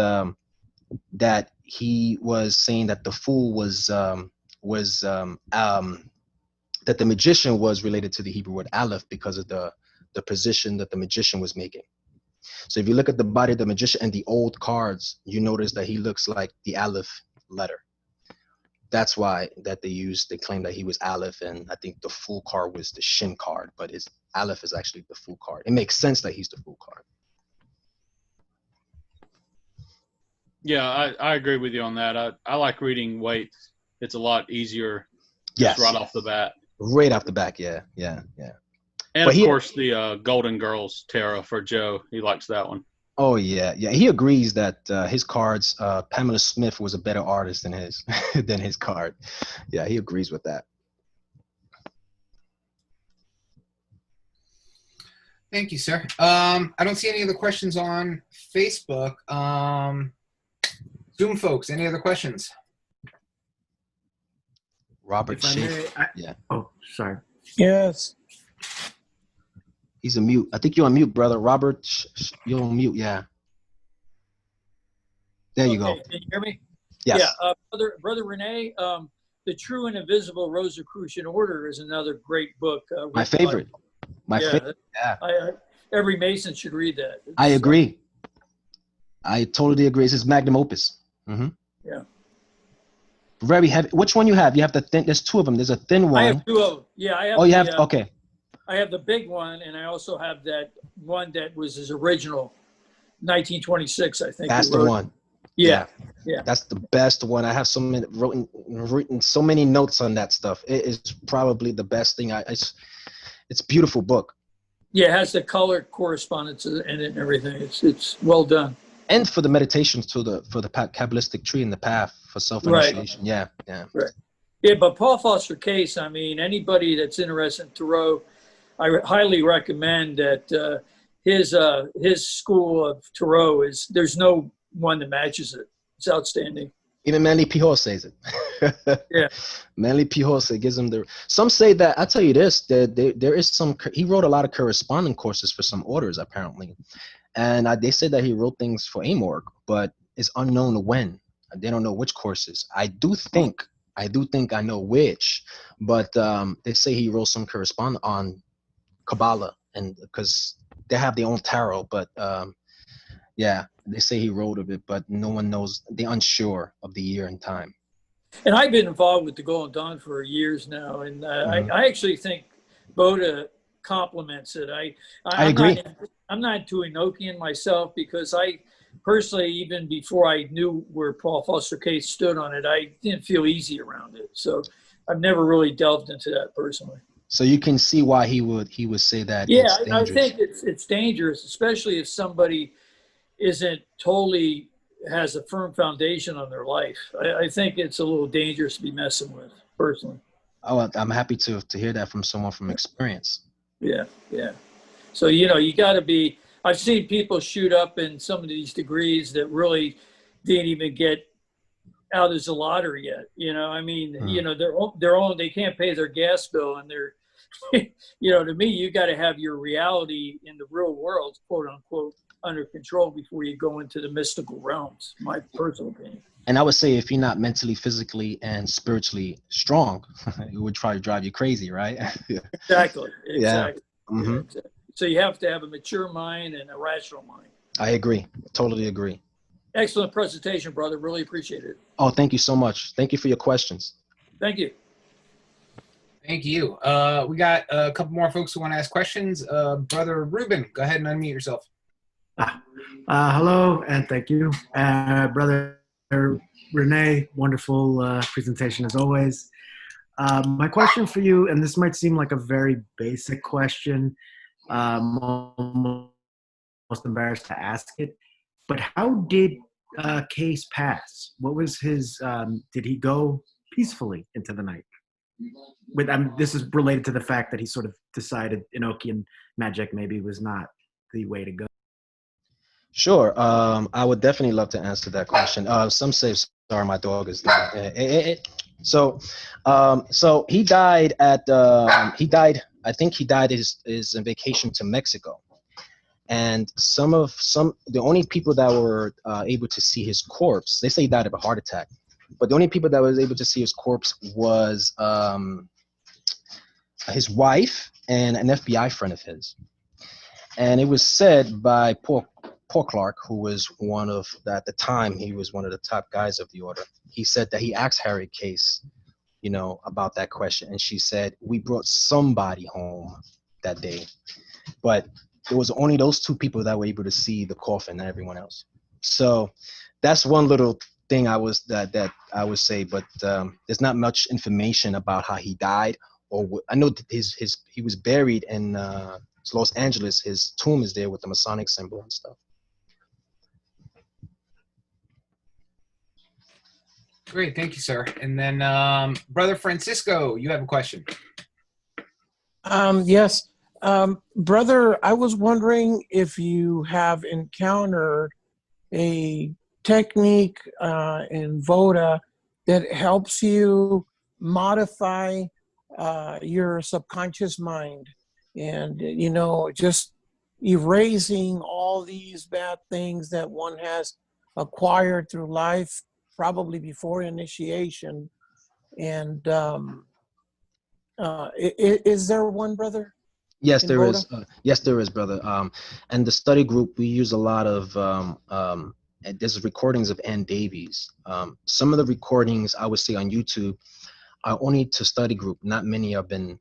that he was saying that the fool was that the magician was related to the Hebrew word aleph because of the position that the magician was making. So if you look at the body of the magician and the old cards, you notice that he looks like the aleph letter. That's why that they claim that he was aleph, and I think the fool card was the shin card, but his aleph is actually the fool card. It makes sense that he's the fool card. Yeah, I agree with you on that. I like reading Waite. It's a lot easier right off the bat. Right off the back, yeah. And of course, the Golden Girls Tarot for Joe. He likes that one. Oh, yeah. He agrees that his cards, Pamela Smith was a better artist than his card. Yeah, he agrees with that. Thank you, sir. I don't see any other questions on Facebook. Zoom folks, any other questions? Robert Schiff. Yeah. Oh, sorry. Yes. He's a mute. I think you're on mute, brother. Robert, you're on mute. Yeah. There you go. Can you hear me? Yes. Yeah. Brother Rene, The True and Invisible Rosicrucian Order is another great book. My favorite. Favorite. Yeah. Every Mason should read that. I agree. I totally agree. It's his magnum opus. Mm-hmm. Yeah. Very heavy. Which one you have? You have the thin. There's 2 of them. There's a thin one. I have 2 of them. Yeah, I have. Oh, you have. Okay. I have the big one, and I also have that one that was his original, 1926, I think. That's the one. Yeah. That's the best one. I have written so many notes on that stuff. It is probably the best thing. It's a beautiful book. Yeah, it has the color correspondence in it and everything. It's well done. And for the meditations for the Kabbalistic tree and the path for self-initiation. Right. Yeah. Right. Yeah, but Paul Foster Case, I mean, anybody that's interested in Tarot, I highly recommend that his school of Tarot there's no one that matches it. It's outstanding. Even Manly Pihor says it. Yeah. Manly Pihor gives him some say that, I'll tell you this, there is he wrote a lot of corresponding courses for some orders apparently. And they said that he wrote things for AMORG, but it's unknown when. They don't know which courses. I do think I know which, but they say he wrote some correspondence on Kabbalah, and because they have their own tarot, but yeah, they say he wrote of it, but no one knows. They're unsure of the year and time. And I've been involved with the Golden Dawn for years now, and I actually think Boda complements it. I agree. I'm not too Enochian myself because I personally, even before I knew where Paul Foster Case stood on it, I didn't feel easy around it. So I've never really delved into that personally. So you can see why he would say that. Yeah, I think it's dangerous, especially if somebody isn't totally has a firm foundation on their life. I think it's a little dangerous to be messing with, personally. Oh, I'm happy to hear that from someone from experience. Yeah. So, you got to be, I've seen people shoot up in some of these degrees that really didn't even get out as a lottery yet. I mean, their own, they can't pay their gas bill, and they're, to me, you got to have your reality in the real world, quote unquote, under control before you go into the mystical realms, my personal opinion. And I would say if you're not mentally, physically, and spiritually strong, it would try to drive you crazy, right? Exactly. Yeah. Mm-hmm. Yeah, exactly. So you have to have a mature mind and a rational mind. I agree. Totally agree. Excellent presentation, brother. Really appreciate it. Oh, thank you so much. Thank you for your questions. Thank you. Thank you. We got a couple more folks who want to ask questions. Brother Ruben, go ahead and unmute yourself. Hello, and thank you. Brother Rene, wonderful presentation as always. My question for you, and this might seem like a very basic question, almost embarrassed to ask it, but how did Case pass? What was his, did he go peacefully into the night? This is related to the fact that he sort of decided Enochian magic maybe was not the way to go. Sure. I would definitely love to answer that question. Some say, sorry, my dog is there. So he died at, I think he died is on vacation to Mexico. And the only people that were able to see his corpse, they say he died of a heart attack, but the only people that was able to see his corpse was his wife and an FBI friend of his. And it was said by Paul Clark, who was at the time, he was one of the top guys of the order. He said that he asked Harriet Case, about that question. And she said, we brought somebody home that day, but it was only those two people that were able to see the coffin, not everyone else. So that's one little thing I would say, but there's not much information about how he died. I know that he was buried in Los Angeles. His tomb is there with the Masonic symbol and stuff. Great, thank you, sir. And then Brother Francisco, you have a question. Yes. Brother, I was wondering if you have encountered a technique in Boda that helps you modify your subconscious mind and, just erasing all these bad things that one has acquired through life, probably before initiation. And is there one, brother? Yes, in there Boda? is. Yes, there is, brother. And the study group, we use a lot of, and there's recordings of Ann Davies. Some of the recordings I would say on YouTube are only to study group. Not many have been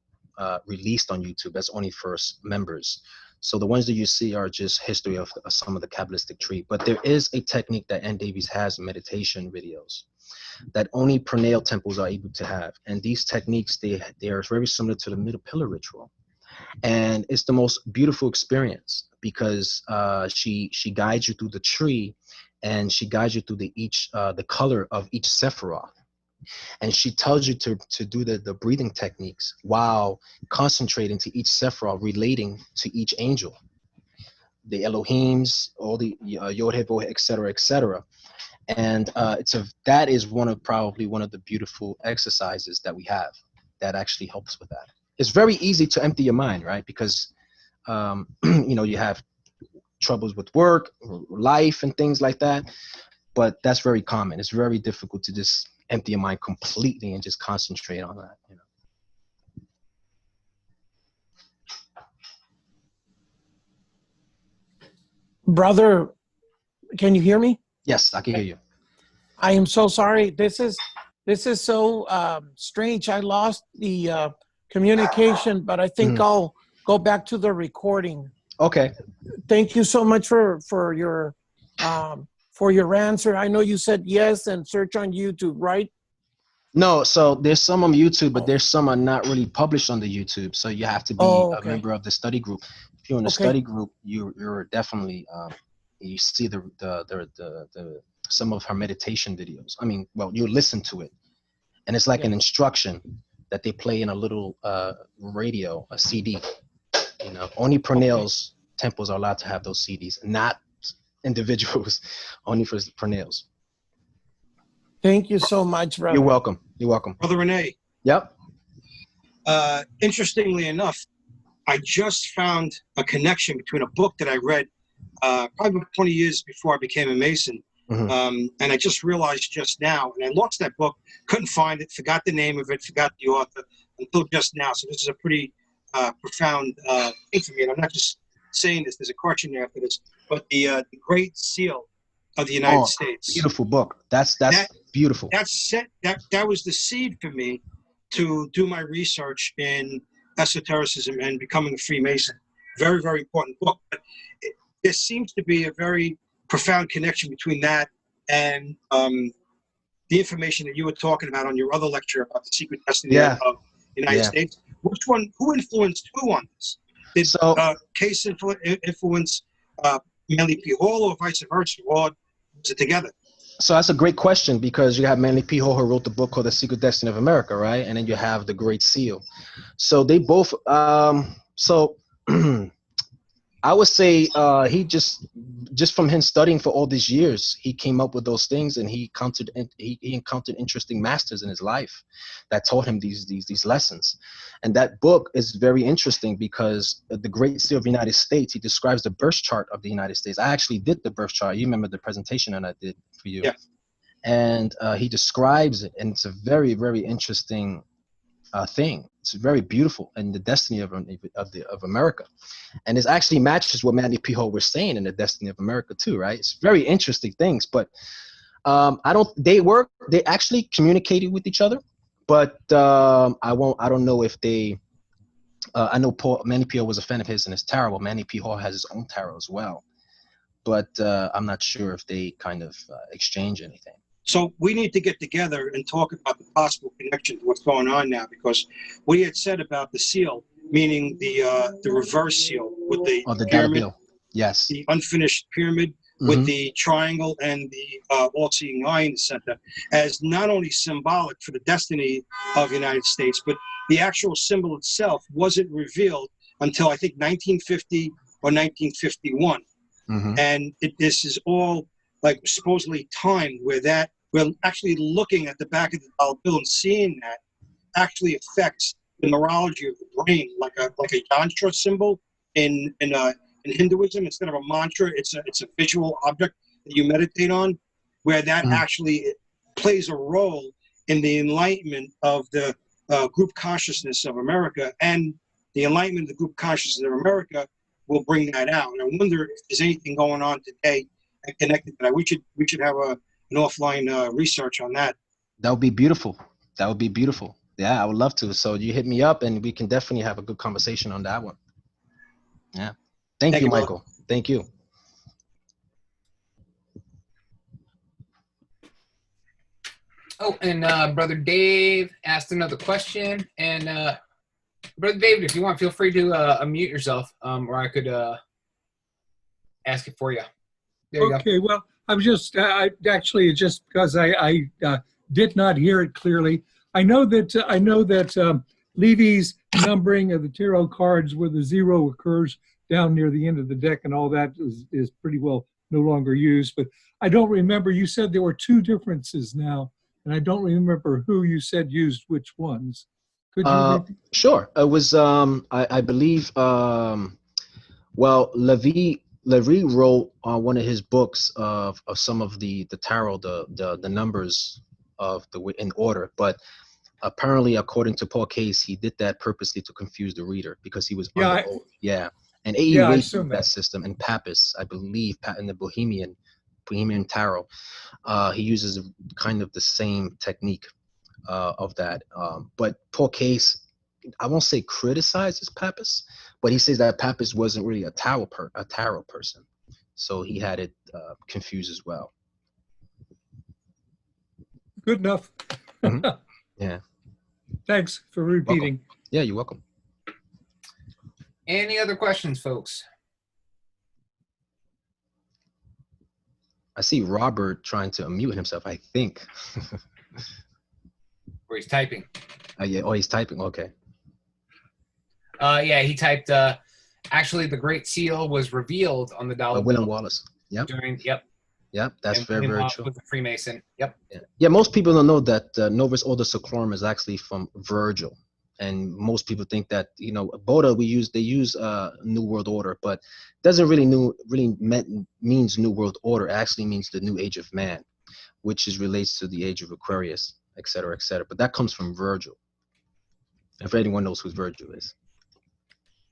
released on YouTube. That's only for members. So the ones that you see are just history of some of the Kabbalistic tree. But there is a technique that Ann Davies has in meditation videos that only prenatal temples are able to have. And these techniques, they are very similar to the middle pillar ritual. And it's the most beautiful experience because she guides you through the tree, and she guides you through the color of each Sephiroth. And she tells you to do the breathing techniques while concentrating to each Sephiroth relating to each angel, the Elohims, all the Yod-Heh, et cetera, et cetera. And that is probably one of the beautiful exercises that we have that actually helps with that. It's very easy to empty your mind, right? Because, you have troubles with work, life, and things like that. But that's very common. It's very difficult to just empty your mind completely and just concentrate on that. Brother, can you hear me? Yes, I can hear you. I am so sorry. This is so strange. I lost the communication, but I think I'll go back to the recording. Okay. Thank you so much for your answer. I know you said yes and search on YouTube, right? No, so there's some on YouTube, but there's some are not really published on the YouTube. So you have to be a member of the study group. If you're in the study group, you're definitely you see the some of her meditation videos. I mean, well, you listen to it, and it's like an instruction that they play in a little radio, a CD. Only prenales temples are allowed to have those CDs, not individuals, only for prenales. Thank you so much, brother. You're welcome. You're welcome. Brother Rene. Yep. Interestingly enough, I just found a connection between a book that I read probably about 20 years before I became a Mason. And I just realized just now, and I lost that book, couldn't find it, forgot the name of it, forgot the author until just now. So this is a pretty profound thing for me. And I'm not just saying this, there's a question there for this, but the Great Seal of the United States. Beautiful book. That's beautiful. That was the seed for me to do my research in esotericism and becoming a Freemason. Very, very important book. But there seems to be a very profound connection between that and the information that you were talking about on your other lecture about the secret destiny of the United States. Who influenced who on this? Did Case influence Manly P. Hall or vice versa? Or was it together? So that's a great question, because you have Manly P. Hall, who wrote the book called The Secret Destiny of America, right? And then you have the Great Seal. So they both, I would say he just from him studying for all these years, he came up with those things, and he encountered interesting masters in his life that taught him these lessons. And that book is very interesting because the Great Seal of the United States, he describes the birth chart of the United States. I actually did the birth chart. You remember the presentation that I did for you? Yeah. And he describes it, and it's a very, very interesting thing. It's very beautiful, and the destiny of America, and it actually matches what Manly P. Hall was saying in the destiny of America too, right? It's very interesting things, but they actually communicated with each other, but I don't know if they. I know Manly P. Hall was a fan of his and his tarot. Well, Manly P. Hall has his own tarot as well, but I'm not sure if they kind of exchange anything. So we need to get together and talk about the possible connection to what's going on now, because what he had said about the seal, meaning the reverse seal with the pyramid, yes, the unfinished pyramid with the triangle and the all-seeing eye in the center, as not only symbolic for the destiny of the United States, but the actual symbol itself wasn't revealed until I think 1950 or 1951. And this is all like supposedly timed where that we're actually looking at the back of the dollar bill and seeing that actually affects the neurology of the brain, like a yantra symbol in Hinduism. Instead of a mantra, it's a visual object that you meditate on, where that actually plays a role in the enlightenment of the group consciousness of America, and the enlightenment of the group consciousness of America will bring that out. And I wonder if there's anything going on today and connected to that. We should have an offline research on that. That would be beautiful. That would be beautiful. Yeah, I would love to. So you hit me up, and we can definitely have a good conversation on that one. Yeah. Thank you, Michael. Thank you. Oh, and Brother Dave asked another question. And Brother David, if you want, feel free to unmute yourself, or I could ask it for you. There you go. Okay, well, I was just, actually, just because I did not hear it clearly. I know that Levy's numbering of the tarot cards where the 0 occurs down near the end of the deck and all that is pretty well no longer used. But I don't remember, you said there were 2 differences now, and I don't remember who you said used which ones. Could you repeat? Sure. It was, I believe, well, Levy wrote on one of his books of some of the tarot, the numbers of in order, but apparently, according to Paul Case, he did that purposely to confuse the reader because he was and A.E. Waite did that system, and Pappas, I believe, in the Bohemian tarot, he uses kind of the same technique of that, but Paul Case, I won't say criticizes Pappas, but he says that Pappas wasn't really a tarot person, so he had it confused as well. Good enough. Yeah. Thanks for repeating. Welcome. Yeah, you're welcome. Any other questions, folks? I see Robert trying to unmute himself, I think. Where he's typing. Yeah. Oh, he's typing. Okay. Yeah, he typed, actually, the Great Seal was revealed on the dollar William bill. Wallace. Yep. Yep, that's and very, very true. With the Freemason. Yep. Yeah, most people don't know that Novus Ordo Seclorum is actually from Virgil. And most people think that, you know, Boda, they use New World Order, but doesn't really means New World Order. It actually means the New Age of Man, which relates to the Age of Aquarius, et cetera, et cetera. But that comes from Virgil. If anyone knows who Virgil is.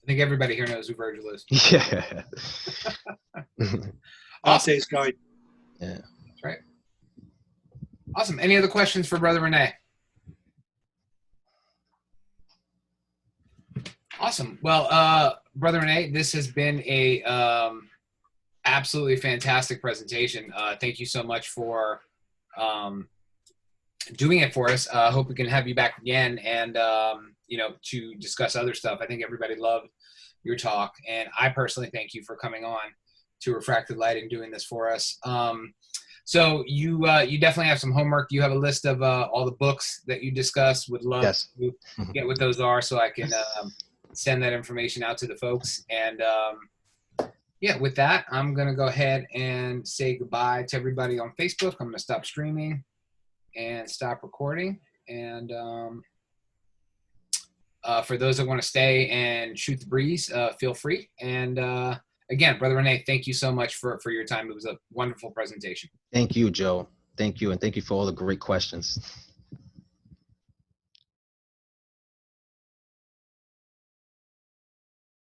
I think everybody here knows who Virgil is. Yeah. Dante's Guide. Yeah. That's right. Awesome. Any other questions for Brother Rene? Awesome. Well, Brother Rene, this has been a absolutely fantastic presentation. Thank you so much for doing it for us. Hope we can have you back again and, you know, to discuss other stuff. I think everybody loved your talk, and I personally thank you for coming on to Refracted Light and doing this for us. So you definitely have some homework. You have a list of all the books that you discussed. Would love to get what those are so I can send that information out to the folks. And yeah, with that, I'm going to go ahead and say goodbye to everybody on Facebook. I'm going to stop streaming and stop recording. And for those that want to stay and shoot the breeze, feel free. And again, Brother Rene, thank you so much for your time. It was a wonderful presentation. Thank you, Joe. Thank you. And thank you for all the great questions.